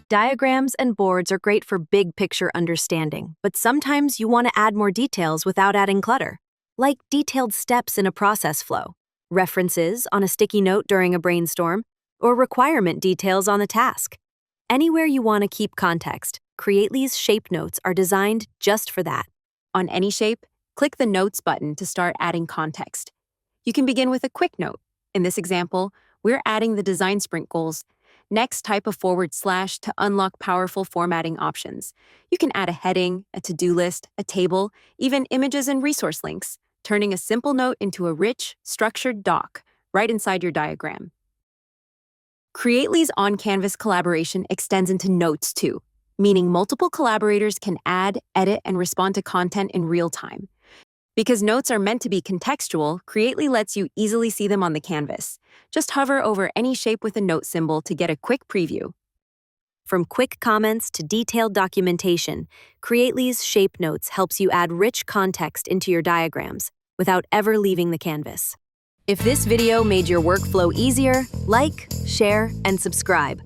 Diagrams and boards are great for big picture understanding, but sometimes you want to add more details without adding clutter, like detailed steps in a process flow, references on a sticky note during a brainstorm, or requirement details on the task. Anywhere you want to keep context, Creately's shape notes are designed just for that. On any shape, click the Notes button to start adding context. You can begin with a quick note. In this example, we're adding the design sprint goals. Next, type a / to unlock powerful formatting options. You can add a heading, a to-do list, a table, even images and resource links, turning a simple note into a rich, structured doc right inside your diagram. Creately's on-canvas collaboration extends into notes too, meaning multiple collaborators can add, edit, and respond to content in real time. Because notes are meant to be contextual, Creately lets you easily see them on the canvas. Just hover over any shape with a note symbol to get a quick preview. From quick comments to detailed documentation, Creately's shape notes helps you add rich context into your diagrams without ever leaving the canvas. If this video made your workflow easier, like, share, and subscribe.